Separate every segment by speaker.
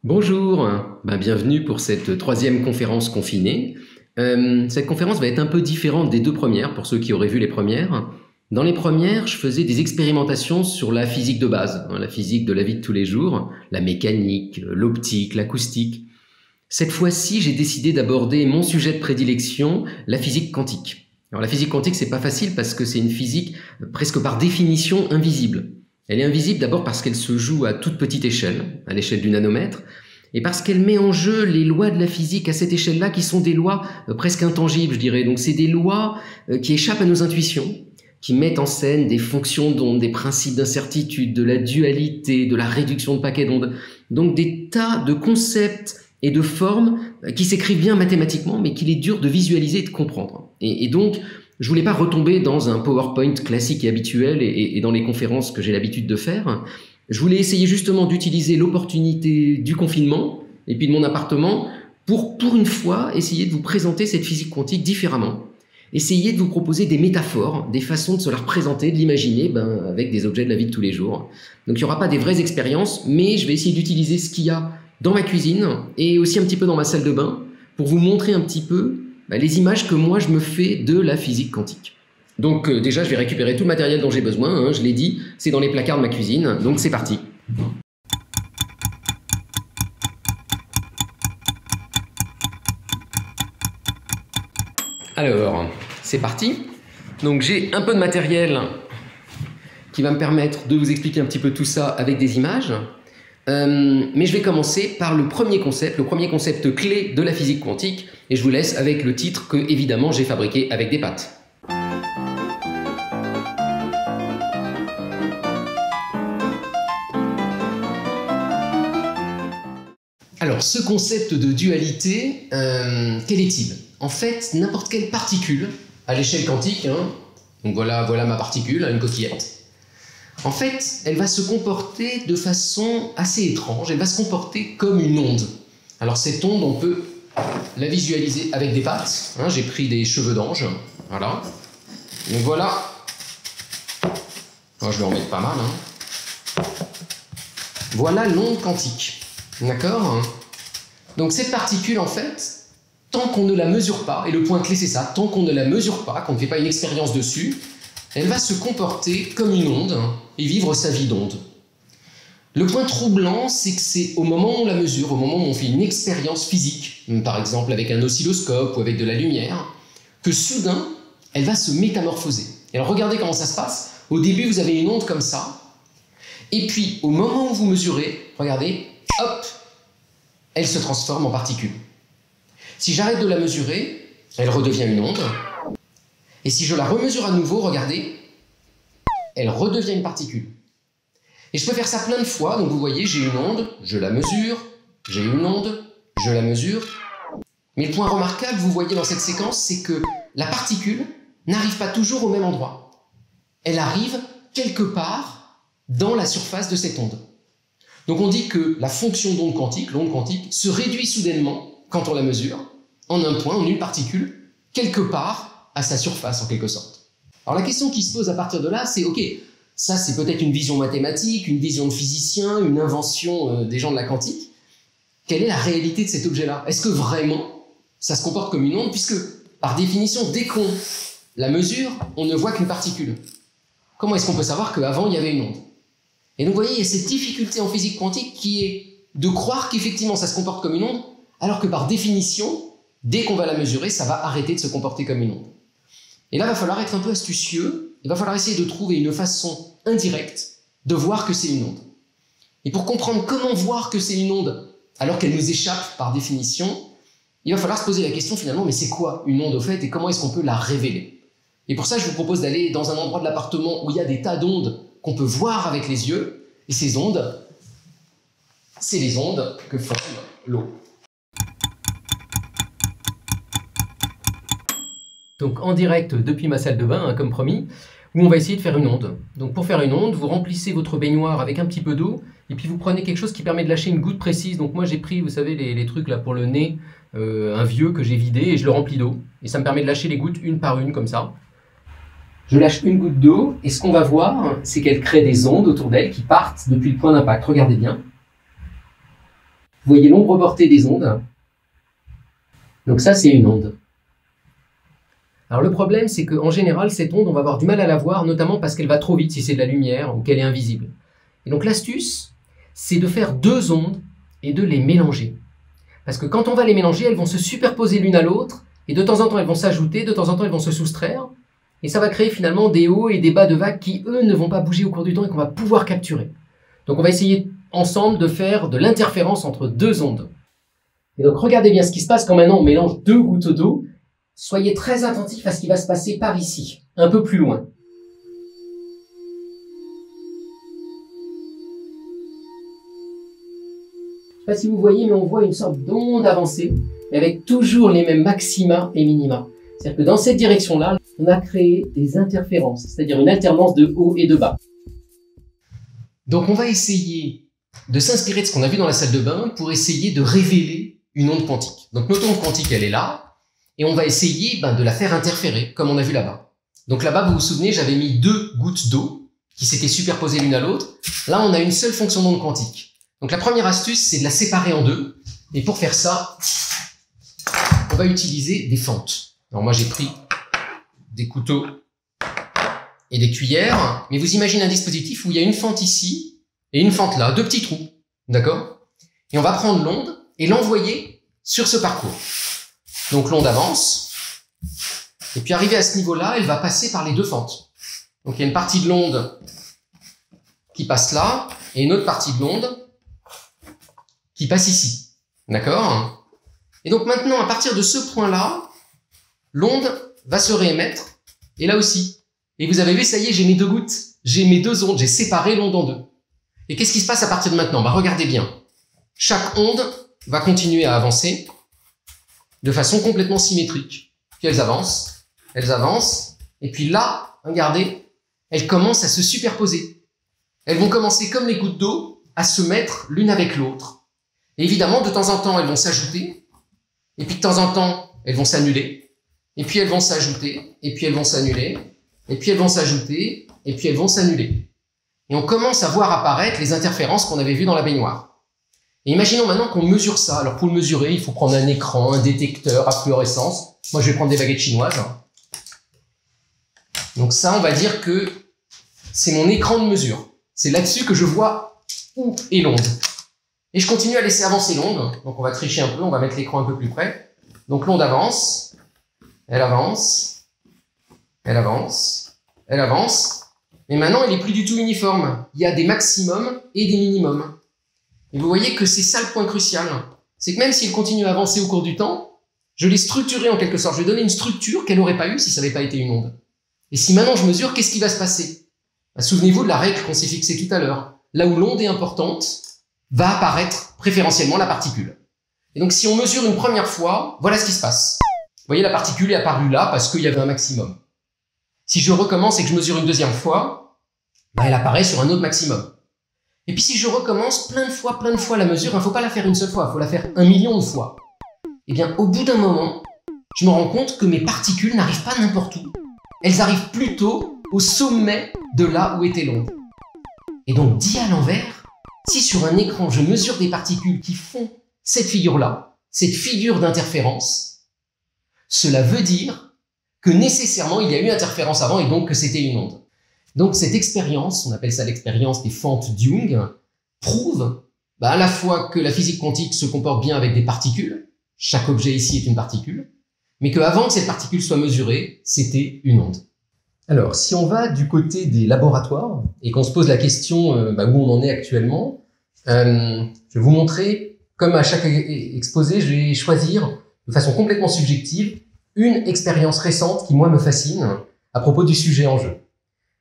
Speaker 1: Bonjour, bienvenue pour cette troisième conférence confinée. Cette conférence va être un peu différente des deux premières, pour ceux qui auraient vu les premières. Dans les premières, je faisais des expérimentations sur la physique de base, la physique de la vie de tous les jours, la mécanique, l'optique, l'acoustique. Cette fois-ci, j'ai décidé d'aborder mon sujet de prédilection, la physique quantique. Alors la physique quantique, c'est pas facile parce que c'est une physique presque par définition invisible. Elle est invisible d'abord parce qu'elle se joue à toute petite échelle, à l'échelle du nanomètre, et parce qu'elle met en jeu les lois de la physique à cette échelle-là qui sont des lois presque intangibles, je dirais. Donc c'est des lois qui échappent à nos intuitions, qui mettent en scène des fonctions d'onde, des principes d'incertitude, de la dualité, de la réduction de paquets d'ondes. Donc des tas de concepts et de formes qui s'écrivent bien mathématiquement, mais qu'il est dur de visualiser et de comprendre. Et donc, je voulais pas retomber dans un PowerPoint classique et habituel et dans les conférences que j'ai l'habitude de faire. Je voulais essayer justement d'utiliser l'opportunité du confinement et puis de mon appartement pour une fois, essayer de vous présenter cette physique quantique différemment. Essayer de vous proposer des métaphores, des façons de se la représenter, de l'imaginer avec des objets de la vie de tous les jours. Donc il n'y aura pas des vraies expériences, mais je vais essayer d'utiliser ce qu'il y a dans ma cuisine et aussi un petit peu dans ma salle de bain pour vous montrer un petit peu les images que moi je me fais de la physique quantique. Donc déjà je vais récupérer tout le matériel dont j'ai besoin, je l'ai dit, c'est dans les placards de ma cuisine, donc c'est parti. Alors, c'est parti. Donc j'ai un peu de matériel qui va me permettre de vous expliquer un petit peu tout ça avec des images. Mais je vais commencer par le premier concept clé de la physique quantique, et je vous laisse avec le titre que, évidemment, j'ai fabriqué avec des pattes. Alors, ce concept de dualité, quel est-il? En fait, n'importe quelle particule, à l'échelle quantique, donc voilà ma particule, une coquillette, en fait, elle va se comporter de façon assez étrange, elle va se comporter comme une onde. Alors cette onde, on peut la visualiser avec des pattes, j'ai pris des cheveux d'ange, voilà. Donc voilà, je vais en mettre pas mal. Voilà l'onde quantique, d'accord? Donc cette particule, en fait, tant qu'on ne la mesure pas, et le point clé c'est ça, tant qu'on ne la mesure pas, qu'on ne fait pas une expérience dessus, elle va se comporter comme une onde et vivre sa vie d'onde. Le point troublant, c'est que c'est au moment où on la mesure, au moment où on fait une expérience physique, par exemple avec un oscilloscope ou avec de la lumière, que soudain, elle va se métamorphoser. Et alors regardez comment ça se passe. Au début, vous avez une onde comme ça, et puis au moment où vous mesurez, regardez, hop, elle se transforme en particule. Si j'arrête de la mesurer, elle redevient une onde. Et si je la remesure à nouveau, regardez, elle redevient une particule. Et je peux faire ça plein de fois. Donc vous voyez, j'ai une onde, je la mesure, j'ai une onde, je la mesure. Mais le point remarquable, vous voyez dans cette séquence, c'est que la particule n'arrive pas toujours au même endroit. Elle arrive quelque part dans la surface de cette onde. Donc on dit que la fonction d'onde quantique, l'onde quantique, se réduit soudainement, quand on la mesure, en un point, en une particule, quelque part, à sa surface en quelque sorte. Alors la question qui se pose à partir de là, c'est ok, ça c'est peut-être une vision mathématique, une vision de physicien, une invention des gens de la quantique. Quelle est la réalité de cet objet-là? Est-ce que vraiment ça se comporte comme une onde? Puisque par définition, dès qu'on la mesure, on ne voit qu'une particule. Comment est-ce qu'on peut savoir qu'avant il y avait une onde? Et donc vous voyez, il y a cette difficulté en physique quantique qui est de croire qu'effectivement ça se comporte comme une onde, alors que par définition, dès qu'on va la mesurer, ça va arrêter de se comporter comme une onde. Et là, il va falloir être un peu astucieux, il va falloir essayer de trouver une façon indirecte de voir que c'est une onde. Et pour comprendre comment voir que c'est une onde, alors qu'elle nous échappe par définition, il va falloir se poser la question finalement, mais c'est quoi une onde au fait et comment est-ce qu'on peut la révéler? Et pour ça, je vous propose d'aller dans un endroit de l'appartement où il y a des tas d'ondes qu'on peut voir avec les yeux, et ces ondes, c'est les ondes que forme l'eau. Donc en direct depuis ma salle de bain, comme promis, où on va essayer de faire une onde. Donc pour faire une onde, vous remplissez votre baignoire avec un petit peu d'eau, et puis vous prenez quelque chose qui permet de lâcher une goutte précise. Donc moi j'ai pris, vous savez, les trucs là pour le nez, un vieux que j'ai vidé, et je le remplis d'eau. Et ça me permet de lâcher les gouttes une par une, comme ça. Je lâche une goutte d'eau, et ce qu'on va voir, c'est qu'elle crée des ondes autour d'elle qui partent depuis le point d'impact. Regardez bien. Vous voyez l'ombre portée des ondes. Donc ça, c'est une onde. Alors le problème, c'est qu'en général, cette onde, on va avoir du mal à la voir, notamment parce qu'elle va trop vite si c'est de la lumière ou qu'elle est invisible. Et donc l'astuce, c'est de faire deux ondes et de les mélanger. Parce que quand on va les mélanger, elles vont se superposer l'une à l'autre, et de temps en temps, elles vont s'ajouter, de temps en temps, elles vont se soustraire, et ça va créer finalement des hauts et des bas de vagues qui, eux, ne vont pas bouger au cours du temps et qu'on va pouvoir capturer. Donc on va essayer ensemble de faire de l'interférence entre deux ondes. Et donc regardez bien ce qui se passe quand maintenant on mélange deux gouttes d'eau. Soyez très attentifs à ce qui va se passer par ici, un peu plus loin. Je ne sais pas si vous voyez, mais on voit une sorte d'onde avancée, avec toujours les mêmes maxima et minima. C'est-à-dire que dans cette direction-là, on a créé des interférences, c'est-à-dire une alternance de haut et de bas. Donc on va essayer de s'inspirer de ce qu'on a vu dans la salle de bain pour essayer de révéler une onde quantique. Donc notre onde quantique, elle est là, et on va essayer de la faire interférer, comme on a vu là-bas. Donc là-bas, vous vous souvenez, j'avais mis deux gouttes d'eau qui s'étaient superposées l'une à l'autre. Là, on a une seule fonction d'onde quantique. Donc la première astuce, c'est de la séparer en deux. Et pour faire ça, on va utiliser des fentes. Alors moi, j'ai pris des couteaux et des cuillères. Mais vous imaginez un dispositif où il y a une fente ici et une fente là, deux petits trous. D'accord? Et on va prendre l'onde et l'envoyer sur ce parcours. Donc l'onde avance. Et puis arrivée à ce niveau-là, elle va passer par les deux fentes. Donc il y a une partie de l'onde qui passe là et une autre partie de l'onde qui passe ici. D'accord? Et donc maintenant, à partir de ce point-là, l'onde va se réémettre, et là aussi. Et vous avez vu, ça y est, j'ai mes deux gouttes, j'ai mes deux ondes, j'ai séparé l'onde en deux. Et qu'est-ce qui se passe à partir de maintenant? Regardez bien. Chaque onde va continuer à avancer de façon complètement symétrique. Puis elles avancent, et puis là, regardez, elles commencent à se superposer. Elles vont commencer comme les gouttes d'eau à se mettre l'une avec l'autre. Et évidemment, de temps en temps, elles vont s'ajouter, et puis de temps en temps, elles vont s'annuler, et puis elles vont s'ajouter, et puis elles vont s'annuler, et puis elles vont s'ajouter, et puis elles vont s'annuler. Et on commence à voir apparaître les interférences qu'on avait vues dans la baignoire. Et imaginons maintenant qu'on mesure ça. Alors pour le mesurer, il faut prendre un écran, un détecteur à fluorescence. Moi, je vais prendre des baguettes chinoises. Donc ça, on va dire que c'est mon écran de mesure. C'est là-dessus que je vois où est l'onde. Et je continue à laisser avancer l'onde. Donc on va tricher un peu, on va mettre l'écran un peu plus près. Donc l'onde avance, elle avance, elle avance, elle avance. Mais maintenant, elle n'est plus du tout uniforme. Il y a des maximums et des minimums. Et vous voyez que c'est ça le point crucial. C'est que même si elle continue à avancer au cours du temps, je l'ai structurée en quelque sorte. Je lui ai donné une structure qu'elle n'aurait pas eue si ça n'avait pas été une onde. Et si maintenant je mesure, qu'est-ce qui va se passer? Souvenez-vous de la règle qu'on s'est fixée tout à l'heure. Là où l'onde est importante, va apparaître préférentiellement la particule. Et donc si on mesure une première fois, voilà ce qui se passe. Vous voyez, la particule est apparue là parce qu'il y avait un maximum. Si je recommence et que je mesure une deuxième fois, elle apparaît sur un autre maximum. Et puis si je recommence plein de fois la mesure, il ne faut pas la faire une seule fois, il faut la faire 1 million de fois. Et bien au bout d'un moment, je me rends compte que mes particules n'arrivent pas n'importe où. Elles arrivent plutôt au sommet de là où était l'onde. Et donc dit à l'envers, si sur un écran je mesure des particules qui font cette figure-là, cette figure d'interférence, cela veut dire que nécessairement il y a eu interférence avant et donc que c'était une onde. Donc cette expérience, on appelle ça l'expérience des fentes Young, prouve à la fois que la physique quantique se comporte bien avec des particules, chaque objet ici est une particule, mais qu'avant que cette particule soit mesurée, c'était une onde. Alors, si on va du côté des laboratoires et qu'on se pose la question où on en est actuellement, je vais vous montrer, comme à chaque exposé, je vais choisir de façon complètement subjective une expérience récente qui, moi, me fascine à propos du sujet en jeu.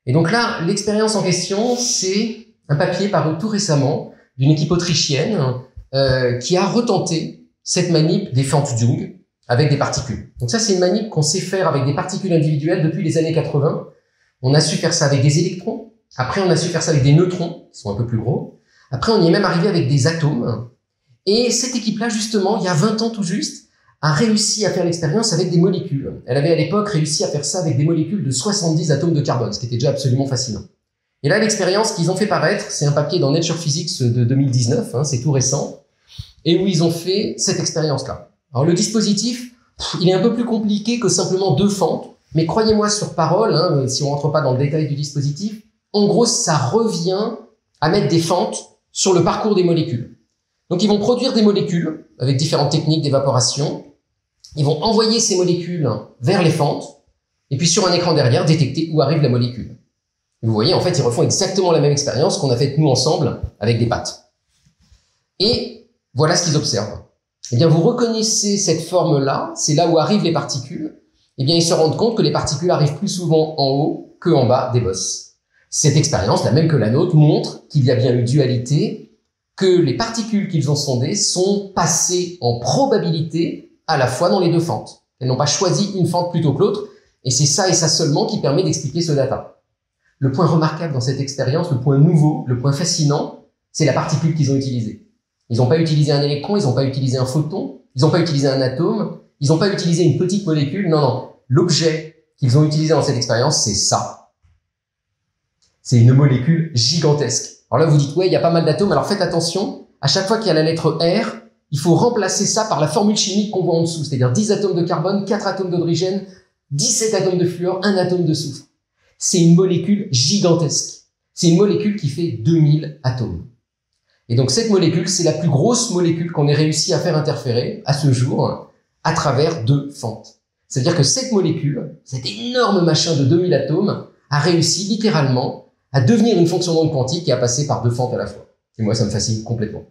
Speaker 1: Et donc là, l'expérience en question, c'est un papier paru tout récemment d'une équipe autrichienne qui a retenté cette manip des fentes Young avec des particules. Donc ça, c'est une manip qu'on sait faire avec des particules individuelles depuis les années 80. On a su faire ça avec des électrons. Après, on a su faire ça avec des neutrons, qui sont un peu plus gros. Après, on y est même arrivé avec des atomes. Et cette équipe-là, justement, il y a 20 ans tout juste, a réussi à faire l'expérience avec des molécules. Elle avait à l'époque réussi à faire ça avec des molécules de 70 atomes de carbone, ce qui était déjà absolument fascinant. Et là, l'expérience qu'ils ont fait paraître, c'est un papier dans Nature Physics de 2019, c'est tout récent. et où ils ont fait cette expérience-là. Alors le dispositif, il est un peu plus compliqué que simplement 2 fentes, mais croyez-moi sur parole, hein, si on rentre pas dans le détail du dispositif, en gros, ça revient à mettre des fentes sur le parcours des molécules. Donc ils vont produire des molécules avec différentes techniques d'évaporation. Ils vont envoyer ces molécules vers les fentes, et puis sur un écran derrière, détecter où arrive la molécule. Et vous voyez, en fait, ils refont exactement la même expérience qu'on a faite nous ensemble avec des pâtes. Et voilà ce qu'ils observent. Eh bien, vous reconnaissez cette forme-là, c'est là où arrivent les particules. Eh bien, ils se rendent compte que les particules arrivent plus souvent en haut qu'en bas des bosses. Cette expérience, la même que la nôtre, montre qu'il y a bien eu dualité, que les particules qu'ils ont sondées sont passées en probabilité à la fois dans les 2 fentes. Elles n'ont pas choisi une fente plutôt que l'autre, et c'est ça et ça seulement qui permet d'expliquer ce data. Le point remarquable dans cette expérience, le point nouveau, le point fascinant, c'est la particule qu'ils ont utilisée. Ils n'ont pas utilisé un électron, ils n'ont pas utilisé un photon, ils n'ont pas utilisé un atome, ils n'ont pas utilisé une petite molécule, non, non. L'objet qu'ils ont utilisé dans cette expérience, c'est ça. C'est une molécule gigantesque. Alors là, vous dites, ouais, il y a pas mal d'atomes, alors faites attention, à chaque fois qu'il y a la lettre R, il faut remplacer ça par la formule chimique qu'on voit en dessous, c'est-à-dire 10 atomes de carbone, 4 atomes d'hydrogène, 17 atomes de fluor, 1 atome de soufre. C'est une molécule gigantesque. C'est une molécule qui fait 2000 atomes. Et donc cette molécule, c'est la plus grosse molécule qu'on ait réussi à faire interférer, à ce jour, à travers 2 fentes. C'est-à-dire que cette molécule, cet énorme machin de 2000 atomes, a réussi littéralement à devenir une fonction d'onde quantique et à passer par 2 fentes à la fois. Et moi, ça me fascine complètement.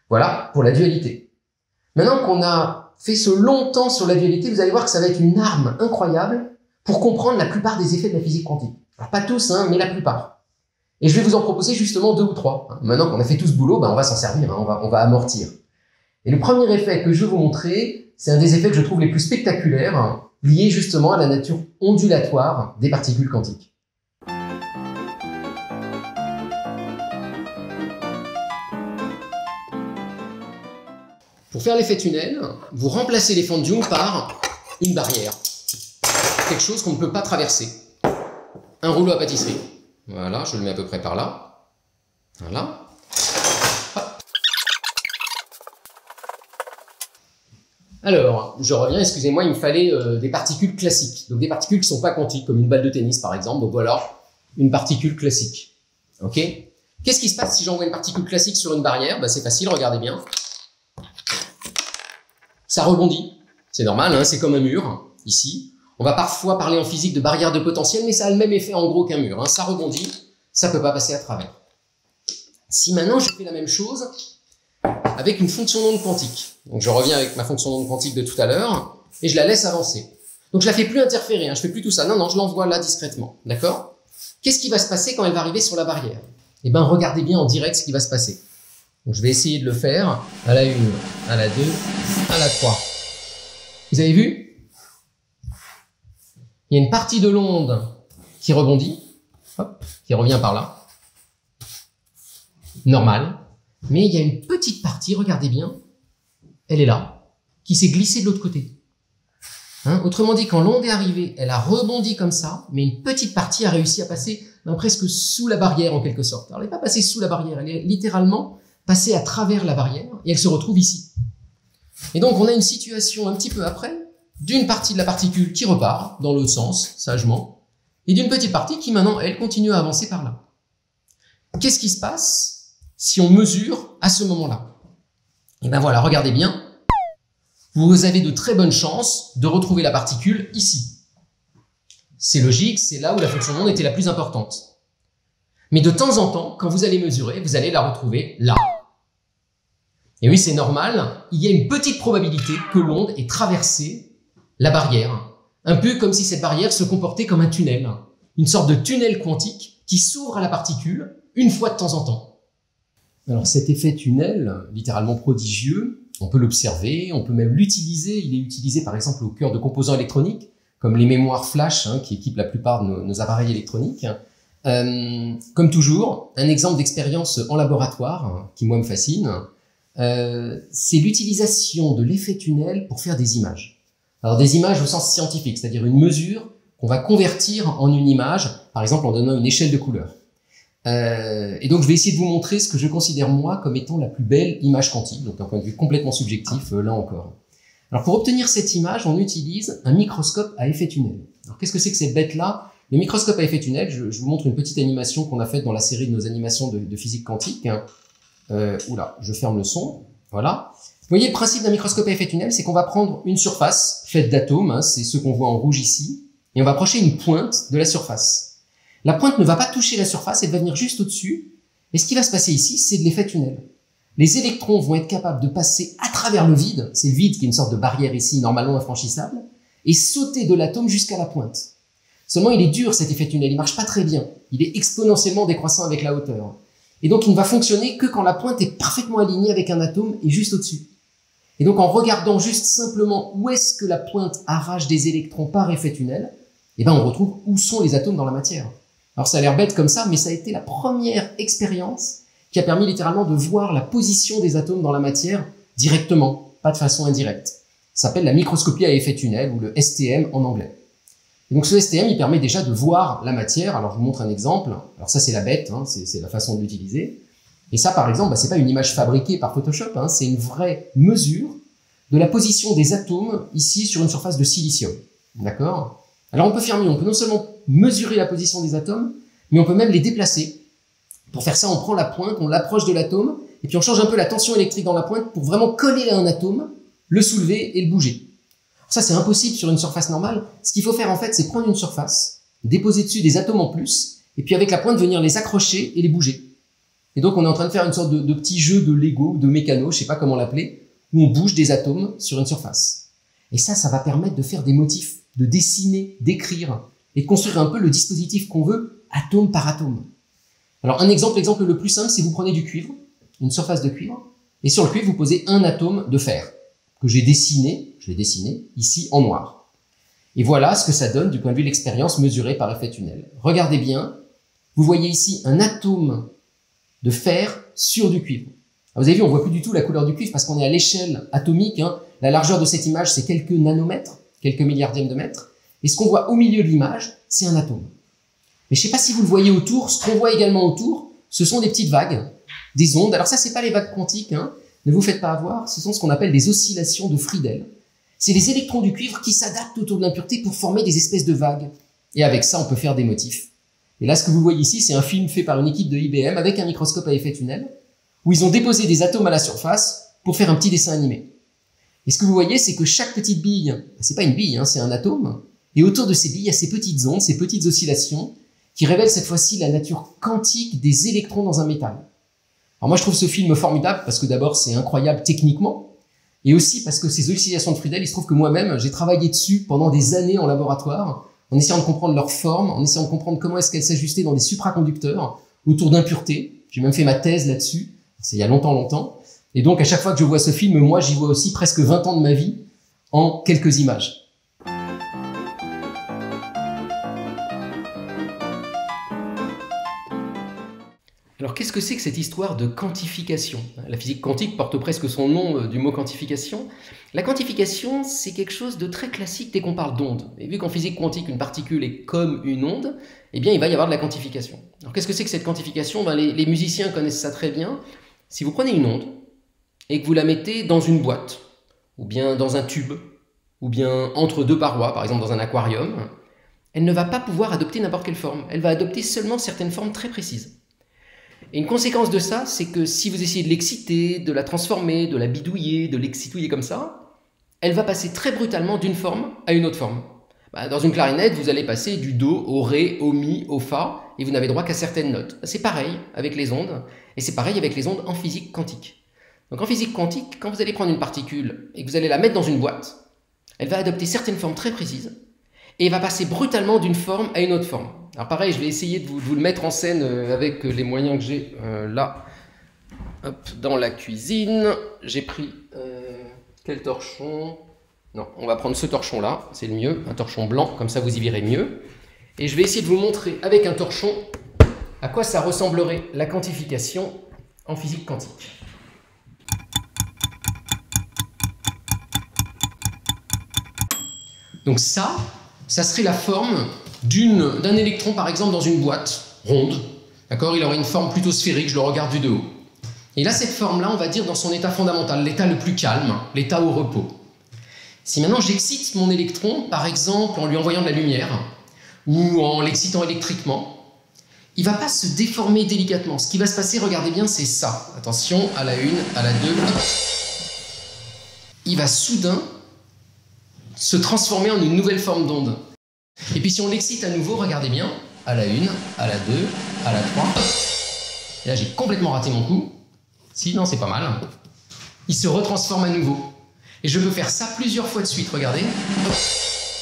Speaker 1: Voilà pour la dualité. Maintenant qu'on a fait ce long temps sur la dualité, vous allez voir que ça va être une arme incroyable pour comprendre la plupart des effets de la physique quantique. Alors pas tous, hein, mais la plupart. Et je vais vous en proposer justement 2 ou 3. Maintenant qu'on a fait tout ce boulot, on va s'en servir, hein, on va amortir. Et le premier effet que je vais vous montrer, c'est un des effets que je trouve les plus spectaculaires, hein, liés justement à la nature ondulatoire des particules quantiques. Pour faire l'effet tunnel, vous remplacez les fentes Young par une barrière. Quelque chose qu'on ne peut pas traverser. Un rouleau à pâtisserie. Voilà, je le mets à peu près par là. Voilà. Hop. Alors, je reviens, excusez-moi, il me fallait des particules classiques. Donc des particules qui ne sont pas quantiques, comme une balle de tennis par exemple. Donc voilà, une particule classique. Ok ? Qu'est-ce qui se passe si j'envoie une particule classique sur une barrière ? C'est facile, regardez bien. Ça rebondit, c'est normal, hein, c'est comme un mur, ici. On va parfois parler en physique de barrière de potentiel, mais ça a le même effet en gros qu'un mur. Hein. Ça rebondit, ça ne peut pas passer à travers. Si maintenant je fais la même chose avec une fonction d'onde quantique, donc je reviens avec ma fonction d'onde quantique de tout à l'heure, et je la laisse avancer. Donc je la fais plus interférer, hein, je fais plus tout ça, non, je l'envoie là discrètement, d'accord ? Qu'est-ce qui va se passer quand elle va arriver sur la barrière ? Eh bien, regardez bien en direct ce qui va se passer. Donc je vais essayer de le faire à la 1, à la 2, à la 3. Vous avez vu ? Il y a une partie de l'onde qui rebondit, hop, qui revient par là. Normal. Mais il y a une petite partie, regardez bien, elle est là, qui s'est glissée de l'autre côté. Hein, autrement dit, quand l'onde est arrivée, elle a rebondi comme ça, mais une petite partie a réussi à passer presque sous la barrière en quelque sorte. Alors elle n'est pas passée sous la barrière, elle est littéralement passer à travers la barrière, et elle se retrouve ici. Et donc, on a une situation un petit peu après, d'une partie de la particule qui repart, dans l'autre sens, sagement, et d'une petite partie qui, maintenant, elle continue à avancer par là. Qu'est-ce qui se passe si on mesure à ce moment-là? Et bien voilà, regardez bien, vous avez de très bonnes chances de retrouver la particule ici. C'est logique, c'est là où la fonction d'onde était la plus importante. Mais de temps en temps, quand vous allez mesurer, vous allez la retrouver là. Et oui, c'est normal, il y a une petite probabilité que l'onde ait traversé la barrière. Un peu comme si cette barrière se comportait comme un tunnel. Une sorte de tunnel quantique qui s'ouvre à la particule une fois de temps en temps. Alors cet effet tunnel, littéralement prodigieux, on peut l'observer, on peut même l'utiliser. Il est utilisé par exemple au cœur de composants électroniques, comme les mémoires flash qui équipent la plupart de nos appareils électroniques. Comme toujours, un exemple d'expérience en laboratoire qui moi me fascine, c'est l'utilisation de l'effet tunnel pour faire des images. Alors des images au sens scientifique, c'est-à-dire une mesure qu'on va convertir en une image, par exemple en donnant une échelle de couleurs. Et donc je vais essayer de vous montrer ce que je considère moi comme étant la plus belle image quantique, donc d'un point de vue complètement subjectif, là encore. Alors pour obtenir cette image, on utilise un microscope à effet tunnel. Alors qu'est-ce que c'est que cette bête-là? Le microscope à effet tunnel, je vous montre une petite animation qu'on a faite dans la série de nos animations de physique quantique. Oula, je ferme le son, voilà. Vous voyez, le principe d'un microscope à effet tunnel, c'est qu'on va prendre une surface faite d'atomes, c'est ce qu'on voit en rouge ici, et on va approcher une pointe de la surface. La pointe ne va pas toucher la surface, elle va venir juste au-dessus, et ce qui va se passer ici, c'est de l'effet tunnel. Les électrons vont être capables de passer à travers le vide, c'est le vide qui est une sorte de barrière ici, normalement infranchissable, et sauter de l'atome jusqu'à la pointe. Seulement, il est dur cet effet tunnel, il marche pas très bien, il est exponentiellement décroissant avec la hauteur. Et donc, il ne va fonctionner que quand la pointe est parfaitement alignée avec un atome et juste au-dessus. Et donc, en regardant juste simplement où est-ce que la pointe arrache des électrons par effet tunnel, eh ben, on retrouve où sont les atomes dans la matière. Alors, ça a l'air bête comme ça, mais ça a été la première expérience qui a permis littéralement de voir la position des atomes dans la matière directement, pas de façon indirecte. Ça s'appelle la microscopie à effet tunnel, ou le STM en anglais. Et donc, ce STM, il permet déjà de voir la matière. Alors, je vous montre un exemple. Alors, ça, c'est la bête, hein, c'est la façon de l'utiliser. Et ça, par exemple, c'est pas une image fabriquée par Photoshop, hein, c'est une vraie mesure de la position des atomes ici sur une surface de silicium. D'accord? Alors on peut faire mieux, on peut non seulement mesurer la position des atomes, mais on peut même les déplacer. Pour faire ça, on prend la pointe, on l'approche de l'atome, et puis on change un peu la tension électrique dans la pointe pour vraiment coller à un atome, le soulever et le bouger. Alors ça, c'est impossible sur une surface normale. Ce qu'il faut faire en fait, c'est prendre une surface, déposer dessus des atomes en plus, et puis avec la pointe venir les accrocher et les bouger. Et donc, on est en train de faire une sorte de petit jeu de Lego, de mécano, je sais pas comment l'appeler, où on bouge des atomes sur une surface. Et ça va permettre de faire des motifs, de dessiner, d'écrire, et de construire un peu le dispositif qu'on veut, atome par atome. Alors, l'exemple le plus simple, c'est vous prenez du cuivre, une surface de cuivre, et sur le cuivre, vous posez un atome de fer, que j'ai dessiné, je l'ai dessiné, ici en noir. Et voilà ce que ça donne du point de vue de l'expérience mesurée par effet tunnel. Regardez bien, vous voyez ici un atome de fer sur du cuivre. Alors vous avez vu, on voit plus du tout la couleur du cuivre parce qu'on est à l'échelle atomique. Hein. La largeur de cette image, c'est quelques nanomètres, quelques milliardièmes de mètres. Et ce qu'on voit au milieu de l'image, c'est un atome. Mais je ne sais pas si vous le voyez autour. Ce qu'on voit également autour, ce sont des petites vagues, des ondes. Alors ça, c'est pas les vagues quantiques. Hein. Ne vous faites pas avoir. Ce sont ce qu'on appelle des oscillations de Friedel. C'est les électrons du cuivre qui s'adaptent autour de l'impureté pour former des espèces de vagues. Et avec ça, on peut faire des motifs. Et là, ce que vous voyez ici, c'est un film fait par une équipe de IBM avec un microscope à effet tunnel, où ils ont déposé des atomes à la surface pour faire un petit dessin animé. Et ce que vous voyez, c'est que chaque petite bille, c'est pas une bille, hein, c'est un atome, et autour de ces billes, il y a ces petites ondes, ces petites oscillations, qui révèlent cette fois-ci la nature quantique des électrons dans un métal. Alors moi, je trouve ce film formidable, parce que d'abord, c'est incroyable techniquement, et aussi parce que ces oscillations de Friedel, il se trouve que moi-même, j'ai travaillé dessus pendant des années en laboratoire, en essayant de comprendre leur forme, en essayant de comprendre comment est-ce qu'elles s'ajustaient dans des supraconducteurs autour d'impuretés. J'ai même fait ma thèse là-dessus, c'est il y a longtemps. Et donc, à chaque fois que je vois ce film, moi, j'y vois aussi presque 20 ans de ma vie en quelques images. Alors, qu'est-ce que c'est que cette histoire de quantification? La physique quantique porte presque son nom du mot quantification. La quantification, c'est quelque chose de très classique dès qu'on parle d'onde. Et vu qu'en physique quantique, une particule est comme une onde, eh bien, il va y avoir de la quantification. Alors, qu'est-ce que c'est que cette quantification? Les musiciens connaissent ça très bien. Si vous prenez une onde et que vous la mettez dans une boîte, ou bien dans un tube, ou bien entre deux parois, par exemple dans un aquarium, elle ne va pas pouvoir adopter n'importe quelle forme. Elle va adopter seulement certaines formes très précises. Et une conséquence de ça, c'est que si vous essayez de l'exciter, de la transformer, de la bidouiller, de l'excitouiller comme ça, elle va passer très brutalement d'une forme à une autre forme. Dans une clarinette, vous allez passer du Do au Ré, au Mi, au Fa, et vous n'avez droit qu'à certaines notes. C'est pareil avec les ondes, et c'est pareil avec les ondes en physique quantique. Donc en physique quantique, quand vous allez prendre une particule et que vous allez la mettre dans une boîte, elle va adopter certaines formes très précises, et elle va passer brutalement d'une forme à une autre forme. Alors pareil, je vais essayer de vous le mettre en scène avec les moyens que j'ai là. Hop, dans la cuisine, j'ai pris quel torchon? Non, on va prendre ce torchon-là, c'est le mieux, un torchon blanc, comme ça vous y verrez mieux. Et je vais essayer de vous montrer avec un torchon à quoi ça ressemblerait la quantification en physique quantique. Donc ça serait la forme d'un électron par exemple dans une boîte ronde, D'accord? Il aurait une forme plutôt sphérique, je le regarde vu de haut. Et là, cette forme-là, on va dire dans son état fondamental, l'état le plus calme, l'état au repos. Si maintenant j'excite mon électron, par exemple en lui envoyant de la lumière, ou en l'excitant électriquement, il ne va pas se déformer délicatement. Ce qui va se passer, regardez bien, c'est ça. Attention, à la 1, à la 2. Il va soudain se transformer en une nouvelle forme d'onde. Et puis si on l'excite à nouveau, regardez bien, à la 1, à la 2, à la 3. Et là, j'ai complètement raté mon coup. Si, non, c'est pas mal. Il se retransforme à nouveau. Et je peux faire ça plusieurs fois de suite, regardez.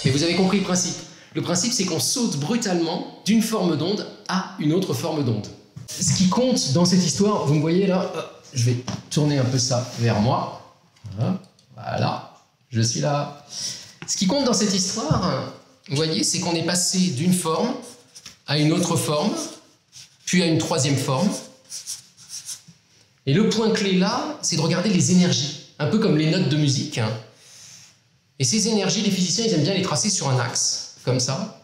Speaker 1: Mais vous avez compris le principe. Le principe, c'est qu'on saute brutalement d'une forme d'onde à une autre forme d'onde. Ce qui compte dans cette histoire, vous me voyez là, je vais tourner un peu ça vers moi. Voilà, je suis là. Ce qui compte dans cette histoire, vous voyez, c'est qu'on est passé d'une forme à une autre forme, puis à une troisième forme. Et le point clé là, c'est de regarder les énergies, un peu comme les notes de musique. Et ces énergies, les physiciens, ils aiment bien les tracer sur un axe. Comme ça.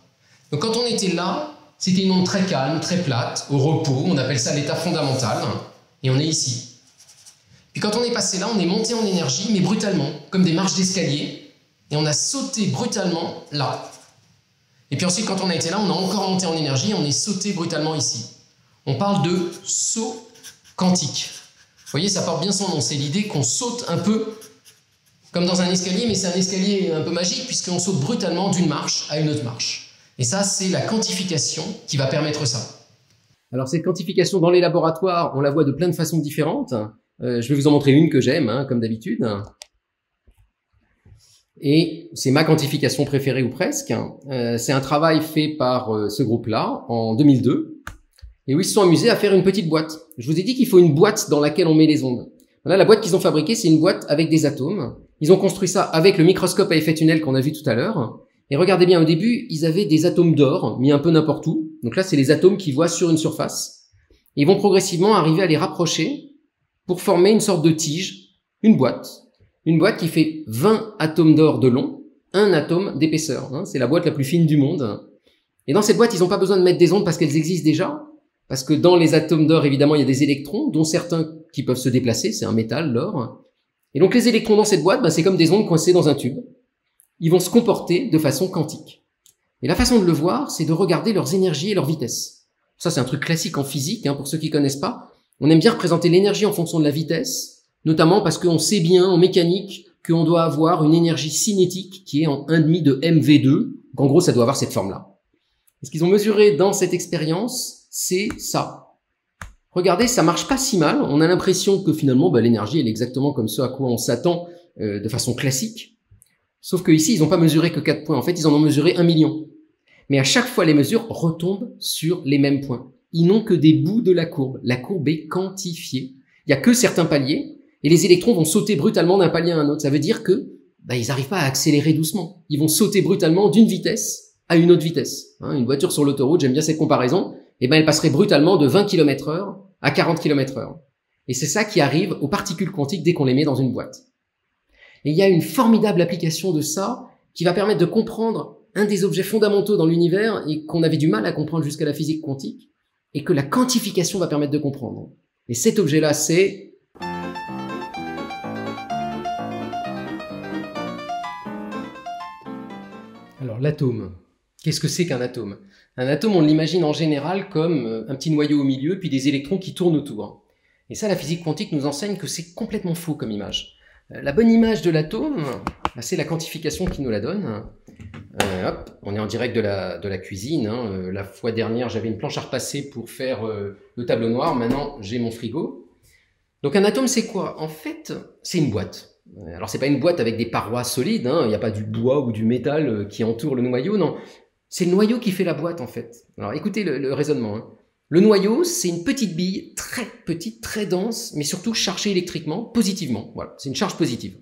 Speaker 1: Donc quand on était là, c'était une onde très calme, très plate, au repos, on appelle ça l'état fondamental, et on est ici. Puis quand on est passé là, on est monté en énergie, mais brutalement, comme des marches d'escalier, et on a sauté brutalement là. Et puis ensuite, quand on a été là, on a encore monté en énergie, et on est sauté brutalement ici. On parle de saut quantique. Vous voyez, ça porte bien son nom, c'est l'idée qu'on saute un peu comme dans un escalier, mais c'est un escalier un peu magique puisqu'on saute brutalement d'une marche à une autre marche. Et ça, c'est la quantification qui va permettre ça. Alors cette quantification dans les laboratoires, on la voit de plein de façons différentes. Je vais vous en montrer une que j'aime, comme d'habitude. Et c'est ma quantification préférée ou presque. C'est un travail fait par ce groupe-là en 2002. Et où ils se sont amusés à faire une petite boîte. Je vous ai dit qu'il faut une boîte dans laquelle on met les ondes. Voilà, la boîte qu'ils ont fabriquée, c'est une boîte avec des atomes. Ils ont construit ça avec le microscope à effet tunnel qu'on a vu tout à l'heure. Et regardez bien, au début, ils avaient des atomes d'or mis un peu n'importe où. Donc là, c'est les atomes qu'ils voient sur une surface. Ils vont progressivement arriver à les rapprocher pour former une sorte de tige, une boîte. Une boîte qui fait 20 atomes d'or de long, 1 atome d'épaisseur. C'est la boîte la plus fine du monde. Et dans cette boîte, ils n'ont pas besoin de mettre des ondes parce qu'elles existent déjà. Parce que dans les atomes d'or, évidemment, il y a des électrons, dont certains qui peuvent se déplacer, c'est un métal, l'or. Et donc les électrons dans cette boîte, c'est comme des ondes coincées dans un tube. Ils vont se comporter de façon quantique. Et la façon de le voir, c'est de regarder leurs énergies et leur vitesse. Ça, c'est un truc classique en physique, pour ceux qui connaissent pas. On aime bien représenter l'énergie en fonction de la vitesse, notamment parce qu'on sait bien en mécanique qu'on doit avoir une énergie cinétique qui est en 1,5 de mv2. Donc en gros, ça doit avoir cette forme-là. Et ce qu'ils ont mesuré dans cette expérience, c'est ça. Regardez, ça marche pas si mal. On a l'impression que finalement, l'énergie, elle est exactement comme ce à quoi on s'attend de façon classique. Sauf que ici, ils n'ont pas mesuré que 4 points. En fait, ils en ont mesuré 1 million. Mais à chaque fois, les mesures retombent sur les mêmes points. Ils n'ont que des bouts de la courbe. La courbe est quantifiée. Il n'y a que certains paliers, et les électrons vont sauter brutalement d'un palier à un autre. Ça veut dire que ils n'arrivent pas à accélérer doucement. Ils vont sauter brutalement d'une vitesse à une autre vitesse. Une voiture sur l'autoroute, j'aime bien cette comparaison, elle passerait brutalement de 20 km/h à 40 km/h. Et c'est ça qui arrive aux particules quantiques dès qu'on les met dans une boîte. Et il y a une formidable application de ça qui va permettre de comprendre un des objets fondamentaux dans l'univers et qu'on avait du mal à comprendre jusqu'à la physique quantique et que la quantification va permettre de comprendre. Et cet objet-là, c'est alors l'atome. Qu'est-ce que c'est qu'un atome? Un atome, on l'imagine en général comme un petit noyau au milieu, puis des électrons qui tournent autour. Et ça, la physique quantique nous enseigne que c'est complètement faux comme image. La bonne image de l'atome, c'est la quantification qui nous la donne. Hop, on est en direct de la cuisine. La fois dernière, j'avais une planche à repasser pour faire le tableau noir. Maintenant, j'ai mon frigo. Donc un atome, c'est quoi? En fait, c'est une boîte. Alors, c'est pas une boîte avec des parois solides. Il n'y a pas du bois ou du métal qui entoure le noyau, non. C'est le noyau qui fait la boîte, en fait. Alors, écoutez le raisonnement. Le noyau, c'est une petite bille très petite, très dense, mais surtout chargée électriquement, positivement. Voilà, c'est une charge positive.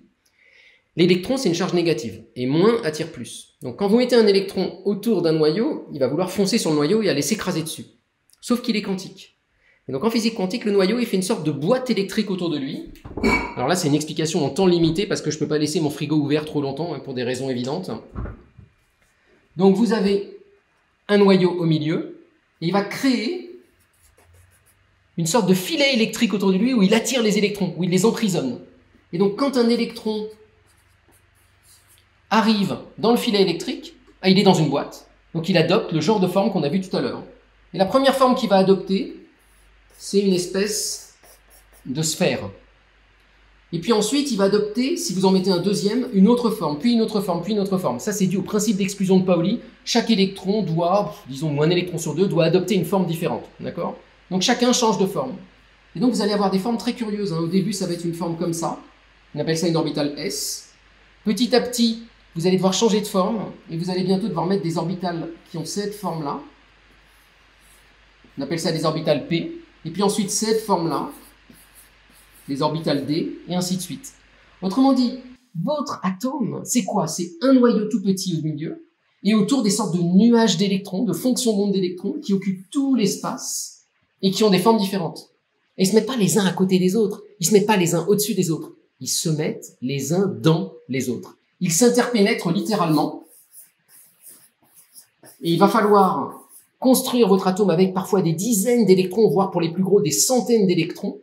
Speaker 1: L'électron, c'est une charge négative, et moins attire plus. Donc, quand vous mettez un électron autour d'un noyau, il va vouloir foncer sur le noyau et aller s'écraser dessus. Sauf qu'il est quantique. Et donc, en physique quantique, le noyau, il fait une sorte de boîte électrique autour de lui. Alors là, c'est une explication en temps limité, parce que je ne peux pas laisser mon frigo ouvert trop longtemps, pour des raisons évidentes. Donc vous avez un noyau au milieu, et il va créer une sorte de filet électrique autour de lui où il attire les électrons, où il les emprisonne. Et donc quand un électron arrive dans le filet électrique, il est dans une boîte, donc il adopte le genre de forme qu'on a vu tout à l'heure. Et la première forme qu'il va adopter, c'est une espèce de sphère. Et puis ensuite, il va adopter, si vous en mettez un deuxième, une autre forme, puis une autre forme, puis une autre forme. Ça, c'est dû au principe d'exclusion de Pauli. Chaque électron doit, disons, un électron sur deux, doit adopter une forme différente. D'accord ? Donc chacun change de forme. Et donc vous allez avoir des formes très curieuses. Au début, ça va être une forme comme ça. On appelle ça une orbitale S. Petit à petit, vous allez devoir changer de forme. Et vous allez bientôt devoir mettre des orbitales qui ont cette forme-là. On appelle ça des orbitales P. Et puis ensuite, cette forme-là. Les orbitales D, et ainsi de suite. Autrement dit, votre atome, c'est quoi? C'est un noyau tout petit au milieu, et autour des sortes de nuages d'électrons, de fonctions d'onde d'électrons, qui occupent tout l'espace, et qui ont des formes différentes. Et ils ne se mettent pas les uns à côté des autres, ils ne se mettent pas les uns au-dessus des autres, ils se mettent les uns dans les autres. Ils s'interpénètrent littéralement, et il va falloir construire votre atome avec parfois des dizaines d'électrons, voire pour les plus gros des centaines d'électrons,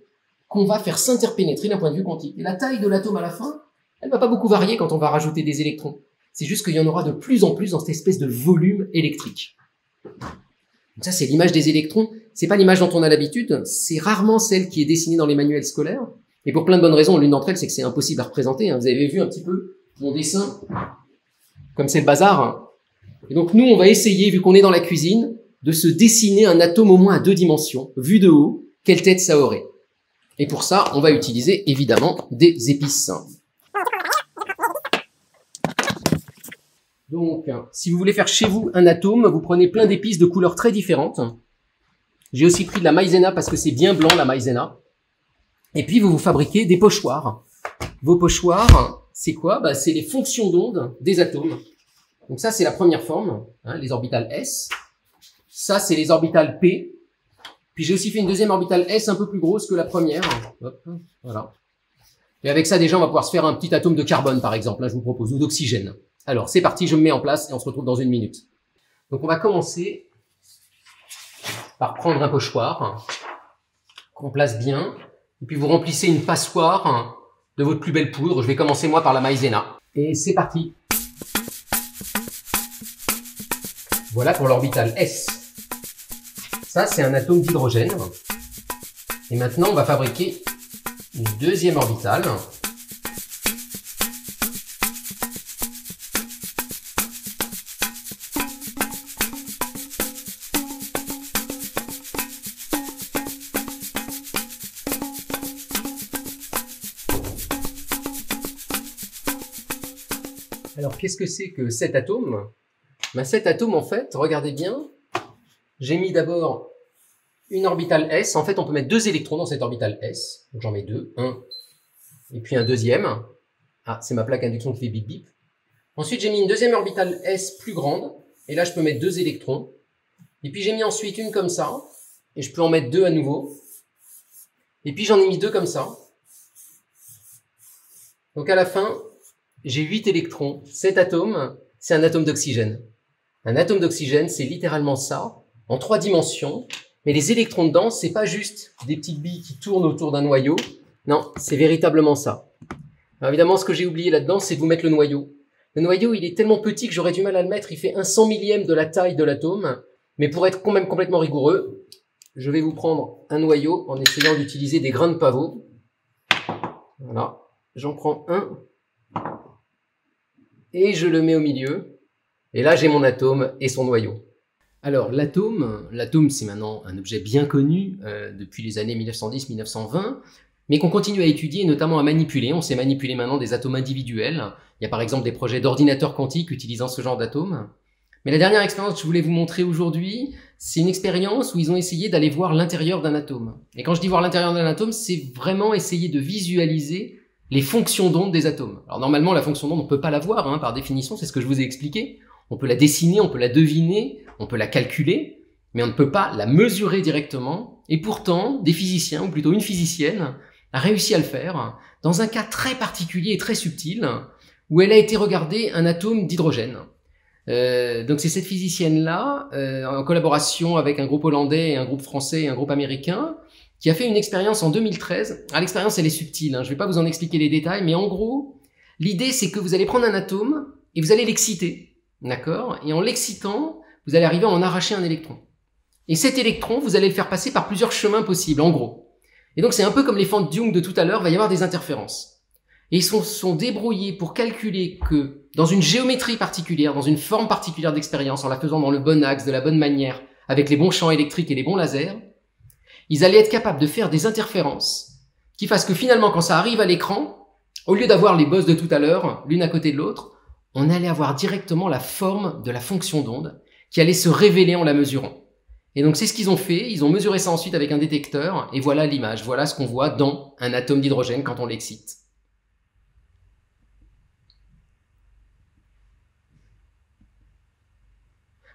Speaker 1: qu'on va faire s'interpénétrer d'un point de vue quantique. Et la taille de l'atome à la fin, elle ne va pas beaucoup varier quand on va rajouter des électrons. C'est juste qu'il y en aura de plus en plus dans cette espèce de volume électrique. Donc ça, c'est l'image des électrons. C'est pas l'image dont on a l'habitude. C'est rarement celle qui est dessinée dans les manuels scolaires. Et pour plein de bonnes raisons, l'une d'entre elles, c'est que c'est impossible à représenter. Vous avez vu un petit peu mon dessin, comme c'est le bazar. Et donc nous, on va essayer, vu qu'on est dans la cuisine, de se dessiner un atome au moins à 2 dimensions. Vu de haut, quelle tête ça aurait? Et pour ça, on va utiliser évidemment des épices. Donc, si vous voulez faire chez vous un atome, vous prenez plein d'épices de couleurs très différentes. J'ai aussi pris de la maïzena parce que c'est bien blanc la maïzena. Et puis, vous fabriquez des pochoirs. Vos pochoirs, c'est quoi? C'est les fonctions d'onde des atomes. Donc ça, c'est la première forme, les orbitales S. Ça, c'est les orbitales P. Puis j'ai aussi fait une deuxième orbitale S un peu plus grosse que la première. Hop, voilà. Et avec ça, déjà, on va pouvoir se faire un petit atome de carbone, par exemple. Là, je vous propose, ou d'oxygène. Alors, c'est parti, je me mets en place et on se retrouve dans 1 minute. Donc, on va commencer par prendre un pochoir qu'on place bien. Et puis, vous remplissez une passoire de votre plus belle poudre. Je vais commencer, moi, par la maïzena. Et c'est parti. Voilà pour l'orbitale S. Ça, c'est un atome d'hydrogène. Et maintenant, on va fabriquer une deuxième orbitale. Alors, qu'est-ce que c'est que cet atome? Cet atome, en fait, regardez bien, j'ai mis d'abord une orbitale S. En fait, on peut mettre 2 électrons dans cette orbitale S. Donc j'en mets 2, un, et puis un deuxième. Ah, c'est ma plaque induction qui fait bip bip. Ensuite, j'ai mis une deuxième orbitale S plus grande. Et là, je peux mettre 2 électrons. Et puis j'ai mis ensuite une comme ça. Et je peux en mettre 2 à nouveau. Et puis j'en ai mis 2 comme ça. Donc à la fin, j'ai 8 électrons. Cet atome, c'est un atome d'oxygène. Un atome d'oxygène, c'est littéralement ça, en 3 dimensions. Mais les électrons dedans, c'est pas juste des petites billes qui tournent autour d'un noyau. Non, c'est véritablement ça. Alors évidemment, ce que j'ai oublié là-dedans, c'est de vous mettre le noyau. Le noyau, il est tellement petit que j'aurais du mal à le mettre. Il fait 1/100 millième de la taille de l'atome. Mais pour être quand même complètement rigoureux, je vais vous prendre un noyau en essayant d'utiliser des grains de pavot. Voilà, j'en prends un. Et je le mets au milieu. Et là, j'ai mon atome et son noyau. Alors, l'atome, c'est maintenant un objet bien connu depuis les années 1910-1920, mais qu'on continue à étudier et notamment à manipuler. On sait manipuler maintenant des atomes individuels. Il y a par exemple des projets d'ordinateurs quantiques utilisant ce genre d'atomes. Mais la dernière expérience que je voulais vous montrer aujourd'hui, c'est une expérience où ils ont essayé d'aller voir l'intérieur d'un atome. Et quand je dis voir l'intérieur d'un atome, c'est vraiment essayer de visualiser les fonctions d'onde des atomes. Alors normalement, la fonction d'onde, on ne peut pas la voir, par définition, c'est ce que je vous ai expliqué. On peut la dessiner, on peut la deviner, on peut la calculer, mais on ne peut pas la mesurer directement. Et pourtant, des physiciens, ou plutôt une physicienne, a réussi à le faire dans un cas très particulier et très subtil, où elle a été regarder un atome d'hydrogène. Donc c'est cette physicienne-là, en collaboration avec un groupe hollandais, un groupe français et un groupe américain, qui a fait une expérience en 2013. Alors l'expérience, elle est subtile, hein, je ne vais pas vous en expliquer les détails, mais en gros, l'idée, c'est que vous allez prendre un atome et vous allez l'exciter, d'accord? Et en l'excitant, vous allez arriver à en arracher un électron. Et cet électron, vous allez le faire passer par plusieurs chemins possibles, en gros. Et donc, c'est un peu comme les fentes Young de tout à l'heure, il va y avoir des interférences. Et ils sont débrouillés pour calculer que dans une géométrie particulière, dans une forme particulière d'expérience, en la faisant dans le bon axe, de la bonne manière, avec les bons champs électriques et les bons lasers, ils allaient être capables de faire des interférences qui fassent que finalement, quand ça arrive à l'écran, au lieu d'avoir les bosses de tout à l'heure, l'une à côté de l'autre, on allait avoir directement la forme de la fonction d'onde qui allait se révéler en la mesurant. Et donc c'est ce qu'ils ont fait, ils ont mesuré ça ensuite avec un détecteur, et voilà l'image, voilà ce qu'on voit dans un atome d'hydrogène quand on l'excite.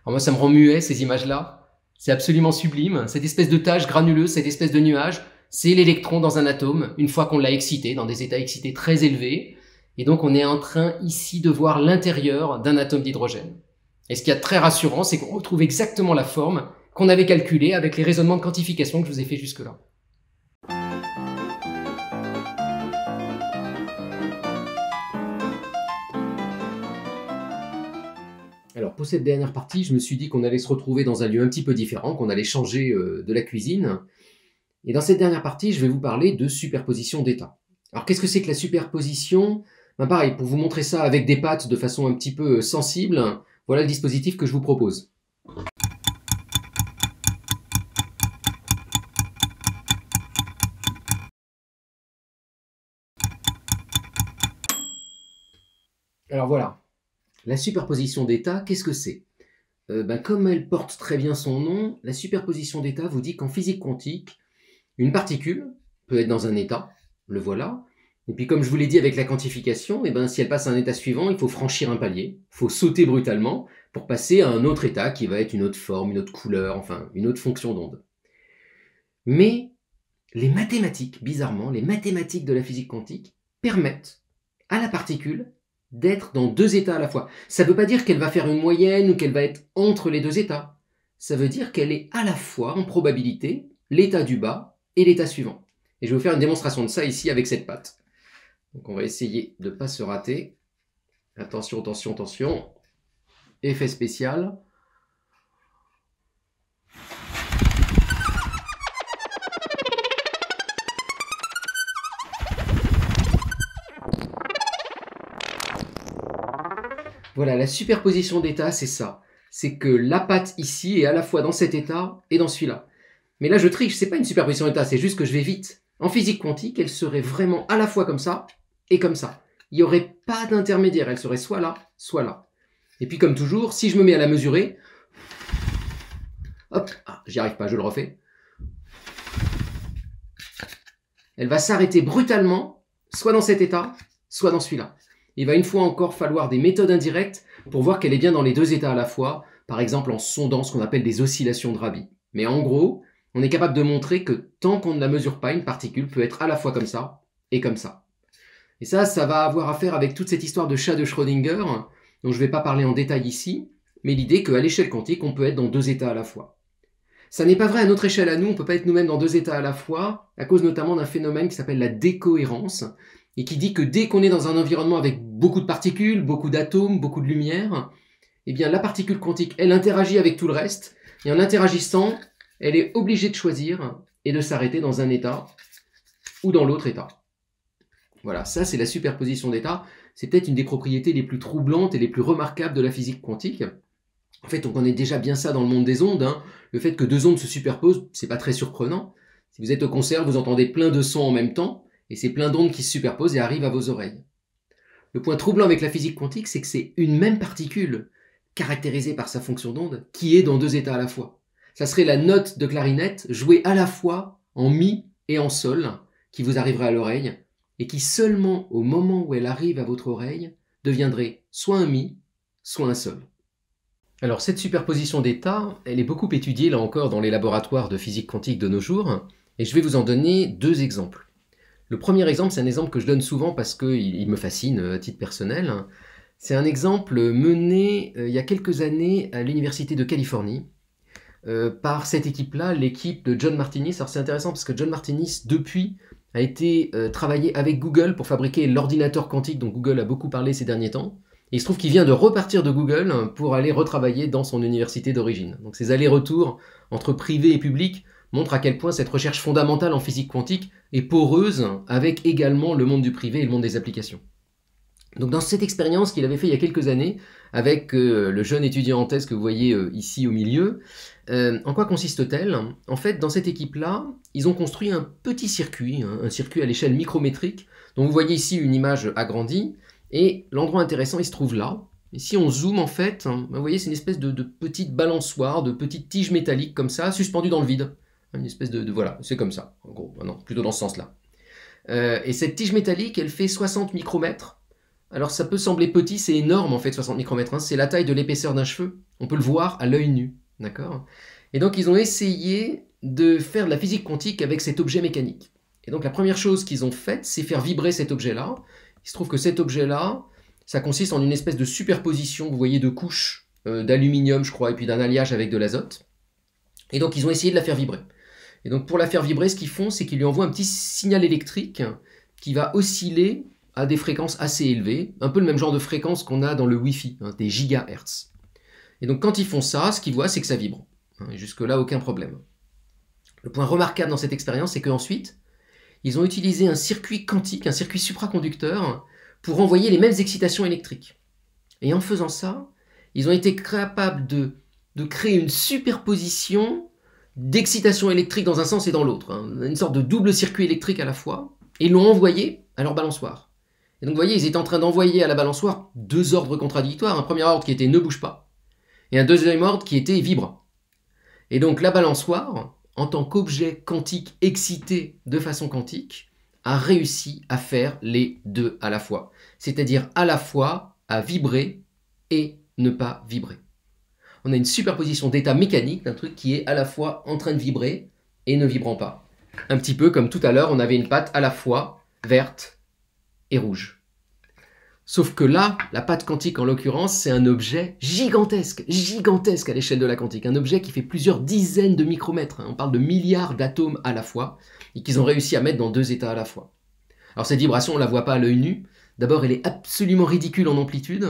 Speaker 1: Alors moi, ça me rend muet, ces images-là. C'est absolument sublime. Cette espèce de tache granuleuse, cette espèce de nuage, c'est l'électron dans un atome, une fois qu'on l'a excité, dans des états excités très élevés. Et donc, on est en train, ici, de voir l'intérieur d'un atome d'hydrogène. Et ce qui est très rassurant, c'est qu'on retrouve exactement la forme qu'on avait calculée avec les raisonnements de quantification que je vous ai fait jusque-là. Alors pour cette dernière partie, je me suis dit qu'on allait se retrouver dans un lieu un petit peu différent, qu'on allait changer de la cuisine. Et dans cette dernière partie, je vais vous parler de superposition d'états. Alors qu'est-ce que c'est que la superposition? Ben pareil, pour vous montrer ça avec des pattes de façon un petit peu sensible, voilà le dispositif que je vous propose. Alors voilà. La superposition d'états, qu'est-ce que c'est? Comme elle porte très bien son nom, la superposition d'états vous dit qu'en physique quantique, une particule peut être dans un état, le voilà, et puis comme je vous l'ai dit avec la quantification, si elle passe à un état suivant, il faut franchir un palier, il faut sauter brutalement pour passer à un autre état qui va être une autre forme, une autre couleur, enfin une autre fonction d'onde. Mais les mathématiques, bizarrement, les mathématiques de la physique quantique permettent à la particule d'être dans deux états à la fois. Ça ne veut pas dire qu'elle va faire une moyenne ou qu'elle va être entre les deux états. Ça veut dire qu'elle est à la fois, en probabilité, l'état du bas et l'état suivant. Et je vais vous faire une démonstration de ça ici avec cette patte. Donc on va essayer de ne pas se rater. Attention, attention, attention. Effet spécial. Voilà, la superposition d'états, c'est ça. C'est que la patte ici est à la fois dans cet état et dans celui-là. Mais là, je triche, c'est pas une superposition d'états, c'est juste que je vais vite. En physique quantique, elle serait vraiment à la fois comme ça et comme ça. Il n'y aurait pas d'intermédiaire, elle serait soit là, soit là. Et puis comme toujours, si je me mets à la mesurer, hop, j'y arrive pas, je le refais. Elle va s'arrêter brutalement, soit dans cet état, soit dans celui-là. Il va une fois encore falloir des méthodes indirectes pour voir qu'elle est bien dans les deux états à la fois, par exemple en sondant ce qu'on appelle des oscillations de Rabi. Mais en gros, on est capable de montrer que tant qu'on ne la mesure pas, une particule peut être à la fois comme ça et comme ça. Et ça va avoir à faire avec toute cette histoire de chat de Schrödinger, dont je ne vais pas parler en détail ici, mais l'idée qu'à l'échelle quantique, on peut être dans deux états à la fois. Ça n'est pas vrai à notre échelle à nous, on ne peut pas être nous-mêmes dans deux états à la fois, à cause notamment d'un phénomène qui s'appelle la décohérence, et qui dit que dès qu'on est dans un environnement avec beaucoup de particules, beaucoup d'atomes, beaucoup de lumière, eh bien la particule quantique, elle interagit avec tout le reste, et en interagissant, elle est obligée de choisir et de s'arrêter dans un état ou dans l'autre état. Voilà, ça c'est la superposition d'états. C'est peut-être une des propriétés les plus troublantes et les plus remarquables de la physique quantique. En fait, on connaît déjà bien ça dans le monde des ondes. Le fait que deux ondes se superposent, c'est pas très surprenant. Si vous êtes au concert, vous entendez plein de sons en même temps, et c'est plein d'ondes qui se superposent et arrivent à vos oreilles. Le point troublant avec la physique quantique, c'est que c'est une même particule, caractérisée par sa fonction d'onde, qui est dans deux états à la fois. Ça serait la note de clarinette jouée à la fois en mi et en sol, qui vous arriverait à l'oreille, et qui seulement au moment où elle arrive à votre oreille, deviendrait soit un mi, soit un sol. Alors cette superposition d'états, elle est beaucoup étudiée là encore dans les laboratoires de physique quantique de nos jours, et je vais vous en donner deux exemples. Le premier exemple, c'est un exemple que je donne souvent parce qu'il me fascine à titre personnel. C'est un exemple mené il y a quelques années à l'Université de Californie. par cette équipe-là, l'équipe de John Martinis. Alors c'est intéressant parce que John Martinis, depuis, a été travaillé avec Google pour fabriquer l'ordinateur quantique dont Google a beaucoup parlé ces derniers temps. Et il se trouve qu'il vient de repartir de Google pour aller retravailler dans son université d'origine. Donc ces allers-retours entre privé et public montrent à quel point cette recherche fondamentale en physique quantique est poreuse avec également le monde du privé et le monde des applications. Donc dans cette expérience qu'il avait fait il y a quelques années avec le jeune étudiant en thèse que vous voyez ici au milieu, en quoi consiste-t-elle? En fait, dans cette équipe-là, ils ont construit un petit circuit, un circuit à l'échelle micrométrique, dont vous voyez ici une image agrandie, et l'endroit intéressant, il se trouve là. Et si on zoome, en fait, vous voyez, c'est une espèce de petite balançoire, de petite tige métallique comme ça, suspendue dans le vide. Une espèce voilà, c'est comme ça, en gros, non, plutôt dans ce sens-là. Et cette tige métallique, elle fait 60 micromètres. Alors ça peut sembler petit, c'est énorme en fait 60 micromètres, c'est la taille de l'épaisseur d'un cheveu, on peut le voir à l'œil nu, d'accord? Et donc ils ont essayé de faire de la physique quantique avec cet objet mécanique. Et donc la première chose qu'ils ont faite, c'est faire vibrer cet objet-là. Il se trouve que cet objet-là, ça consiste en une espèce de superposition, vous voyez, de couches d'aluminium, je crois, et puis d'un alliage avec de l'azote. Et donc ils ont essayé de la faire vibrer. Et donc pour la faire vibrer, ce qu'ils font, c'est qu'ils lui envoient un petit signal électrique qui va osciller à des fréquences assez élevées, un peu le même genre de fréquence qu'on a dans le Wi-Fi, des gigahertz. Et donc quand ils font ça, ce qu'ils voient, c'est que ça vibre. Et jusque-là, aucun problème. Le point remarquable dans cette expérience, c'est qu'ensuite, ils ont utilisé un circuit quantique, un circuit supraconducteur, pour envoyer les mêmes excitations électriques. Et en faisant ça, ils ont été capables de créer une superposition d'excitation électrique dans un sens et dans l'autre, une sorte de double circuit électrique à la fois, et l'ont envoyé à leur balançoire. Et donc vous voyez, ils étaient en train d'envoyer à la balançoire deux ordres contradictoires. Un premier ordre qui était ne bouge pas, et un deuxième ordre qui était vibre. Et donc la balançoire, en tant qu'objet quantique excité de façon quantique, a réussi à faire les deux à la fois. C'est-à-dire à la fois à vibrer et ne pas vibrer. On a une superposition d'états mécaniques d'un truc qui est à la fois en train de vibrer et ne vibrant pas. Un petit peu comme tout à l'heure, on avait une patte à la fois verte et rouge. Sauf que là, la patte quantique en l'occurrence, c'est un objet gigantesque, gigantesque à l'échelle de la quantique. Un objet qui fait plusieurs dizaines de micromètres. On parle de milliards d'atomes à la fois et qu'ils ont réussi à mettre dans deux états à la fois. Alors cette vibration, on ne la voit pas à l'œil nu. D'abord, elle est absolument ridicule en amplitude.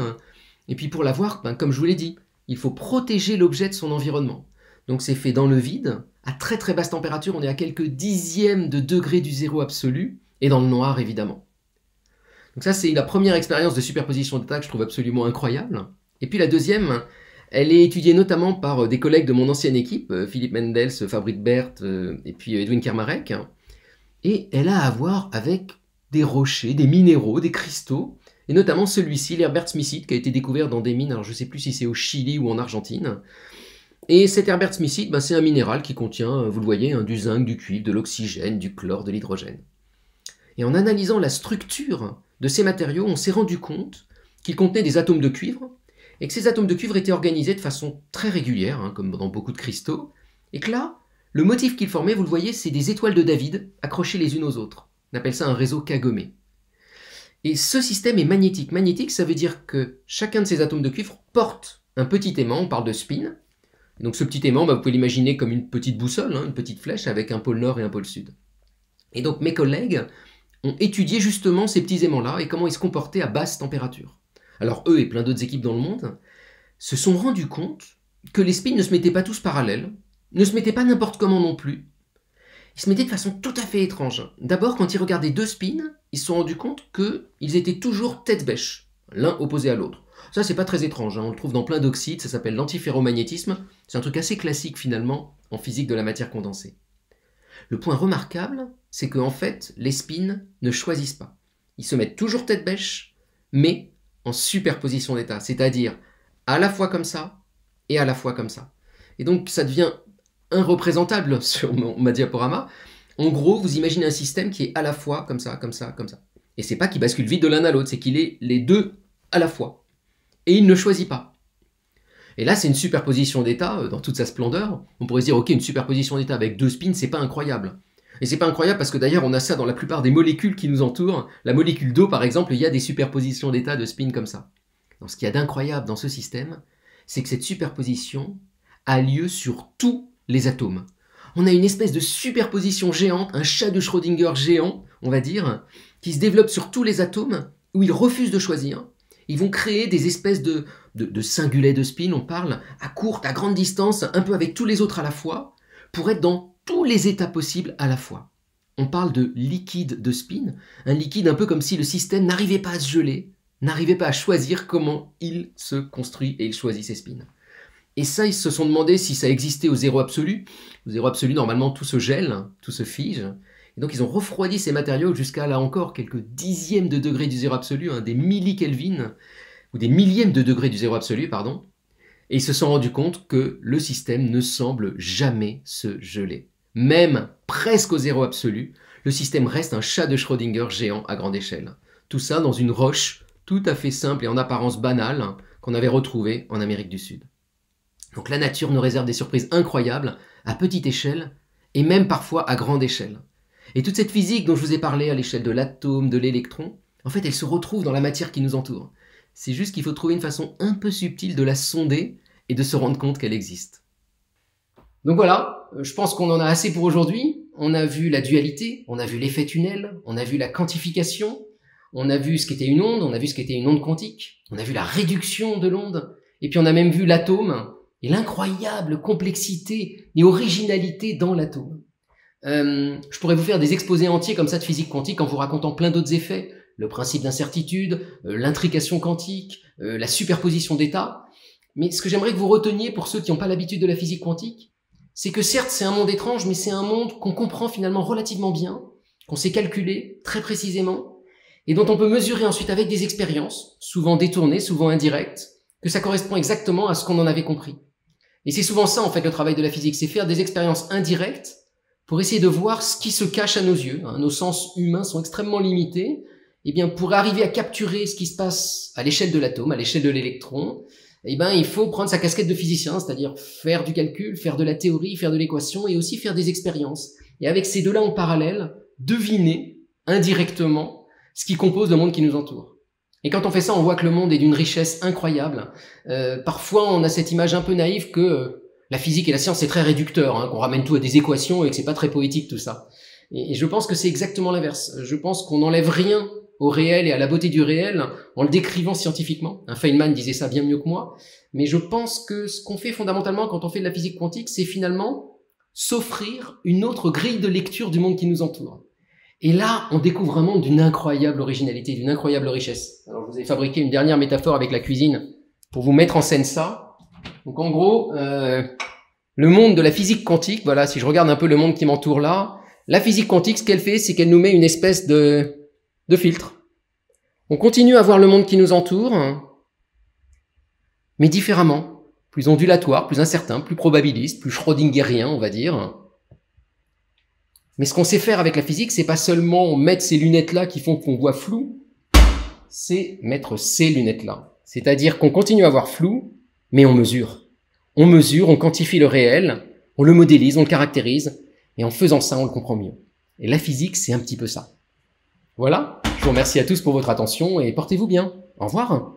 Speaker 1: Et puis pour la voir, comme je vous l'ai dit, il faut protéger l'objet de son environnement. Donc c'est fait dans le vide, à très très basse température, on est à quelques dixièmes de degrés du zéro absolu, et dans le noir évidemment. Donc ça c'est la première expérience de superposition d'états que je trouve absolument incroyable. Et puis la deuxième, elle est étudiée notamment par des collègues de mon ancienne équipe, Philippe Mendels, Fabrice Bert et puis Edwin Kermarek. Et elle a à voir avec des rochers, des minéraux, des cristaux, et notamment celui-ci, l'Herbert-smithite, qui a été découvert dans des mines, alors je ne sais plus si c'est au Chili ou en Argentine. Et cet Herbert-smithite, c'est un minéral qui contient, vous le voyez, du zinc, du cuivre, de l'oxygène, du chlore, de l'hydrogène. Et en analysant la structure de ces matériaux, on s'est rendu compte qu'ils contenaient des atomes de cuivre, et que ces atomes de cuivre étaient organisés de façon très régulière, comme dans beaucoup de cristaux, et que là, le motif qu'ils formaient, vous le voyez, c'est des étoiles de David accrochées les unes aux autres. On appelle ça un réseau Kagomé. Et ce système est magnétique. Magnétique, ça veut dire que chacun de ces atomes de cuivre porte un petit aimant, on parle de spin. Et donc ce petit aimant, vous pouvez l'imaginer comme une petite boussole, une petite flèche avec un pôle nord et un pôle sud. Et donc mes collègues ont étudié justement ces petits aimants-là et comment ils se comportaient à basse température. Alors eux et plein d'autres équipes dans le monde se sont rendus compte que les spins ne se mettaient pas tous parallèles, ne se mettaient pas n'importe comment non plus. Ils se mettaient de façon tout à fait étrange. D'abord, quand ils regardaient deux spins, ils se sont rendus compte qu'ils étaient toujours tête bêche, l'un opposé à l'autre. Ça, c'est pas très étrange, on le trouve dans plein d'oxydes, ça s'appelle l'antiferromagnétisme. C'est un truc assez classique finalement en physique de la matière condensée. Le point remarquable, c'est qu'en fait, les spins ne choisissent pas. Ils se mettent toujours tête bêche, mais en superposition d'état, c'est-à-dire à la fois comme ça et à la fois comme ça. Et donc, ça devient irreprésentable sur ma diaporama. En gros, vous imaginez un système qui est à la fois comme ça, comme ça, comme ça. Et c'est pas qu'il bascule vite de l'un à l'autre, c'est qu'il est les deux à la fois. Et il ne choisit pas. Et là, c'est une superposition d'états dans toute sa splendeur. On pourrait se dire, ok, une superposition d'états avec deux spins, c'est pas incroyable. Et c'est pas incroyable parce que d'ailleurs, on a ça dans la plupart des molécules qui nous entourent. La molécule d'eau, par exemple, il y a des superpositions d'états de spins comme ça. Donc, ce qu'il y a d'incroyable dans ce système, c'est que cette superposition a lieu sur tous les atomes. On a une espèce de superposition géante, un chat de Schrödinger géant, on va dire, qui se développe sur tous les atomes, où ils refusent de choisir. Ils vont créer des espèces de singulets de spin, on parle, à courte, à grande distance, un peu avec tous les autres à la fois, pour être dans tous les états possibles à la fois. On parle de liquide de spin, un liquide un peu comme si le système n'arrivait pas à se geler, n'arrivait pas à choisir comment il se construit et il choisit ses spins. Et ça, ils se sont demandé si ça existait au zéro absolu. Au zéro absolu, normalement, tout se gèle, tout se fige. Et donc, ils ont refroidi ces matériaux jusqu'à, là encore, quelques dixièmes de degrés du zéro absolu, des millikelvins, ou des millièmes de degrés du zéro absolu, pardon. Et ils se sont rendus compte que le système ne semble jamais se geler. Même presque au zéro absolu, le système reste un chat de Schrödinger géant à grande échelle. Tout ça dans une roche tout à fait simple et en apparence banale qu'on avait retrouvée en Amérique du Sud. Donc la nature nous réserve des surprises incroyables à petite échelle et même parfois à grande échelle. Et toute cette physique dont je vous ai parlé à l'échelle de l'atome, de l'électron, en fait elle se retrouve dans la matière qui nous entoure. C'est juste qu'il faut trouver une façon un peu subtile de la sonder et de se rendre compte qu'elle existe. Donc voilà, je pense qu'on en a assez pour aujourd'hui. On a vu la dualité, on a vu l'effet tunnel, on a vu la quantification, on a vu ce qu'était une onde, on a vu ce qu'était une onde quantique, on a vu la réduction de l'onde, et puis on a même vu l'atome et l'incroyable complexité et originalité dans l'atome. Je pourrais vous faire des exposés entiers comme ça de physique quantique en vous racontant plein d'autres effets, le principe d'incertitude, l'intrication quantique, la superposition d'états. Mais ce que j'aimerais que vous reteniez pour ceux qui n'ont pas l'habitude de la physique quantique, c'est que certes c'est un monde étrange, mais c'est un monde qu'on comprend finalement relativement bien, qu'on sait calculer très précisément, et dont on peut mesurer ensuite avec des expériences, souvent détournées, souvent indirectes, que ça correspond exactement à ce qu'on en avait compris. Et c'est souvent ça en fait le travail de la physique, c'est faire des expériences indirectes pour essayer de voir ce qui se cache à nos yeux. Nos sens humains sont extrêmement limités. Et bien pour arriver à capturer ce qui se passe à l'échelle de l'atome, à l'échelle de l'électron, il faut prendre sa casquette de physicien, c'est-à-dire faire du calcul, faire de la théorie, faire de l'équation et aussi faire des expériences. Et avec ces deux-là en parallèle, deviner indirectement ce qui compose le monde qui nous entoure. Et quand on fait ça, on voit que le monde est d'une richesse incroyable. Parfois, on a cette image un peu naïve que la physique et la science, c'est très réducteur, qu'on ramène tout à des équations et que c'est pas très poétique tout ça. Et je pense que c'est exactement l'inverse. Je pense qu'on n'enlève rien au réel et à la beauté du réel en le décrivant scientifiquement. Feynman disait ça bien mieux que moi. Mais je pense que ce qu'on fait fondamentalement quand on fait de la physique quantique, c'est finalement s'offrir une autre grille de lecture du monde qui nous entoure. Et là, on découvre un monde d'une incroyable originalité, d'une incroyable richesse. Alors, je vous ai fabriqué une dernière métaphore avec la cuisine pour vous mettre en scène ça. Donc, en gros, le monde de la physique quantique, voilà, si je regarde un peu le monde qui m'entoure là, la physique quantique, ce qu'elle fait, c'est qu'elle nous met une espèce de filtre. On continue à voir le monde qui nous entoure, mais différemment, plus ondulatoire, plus incertain, plus probabiliste, plus schrödingerien, on va dire. Mais ce qu'on sait faire avec la physique, c'est pas seulement mettre ces lunettes-là qui font qu'on voit flou, c'est mettre ces lunettes-là. C'est-à-dire qu'on continue à voir flou, mais on mesure. On mesure, on quantifie le réel, on le modélise, on le caractérise, et en faisant ça, on le comprend mieux. Et la physique, c'est un petit peu ça. Voilà, je vous remercie à tous pour votre attention et portez-vous bien. Au revoir.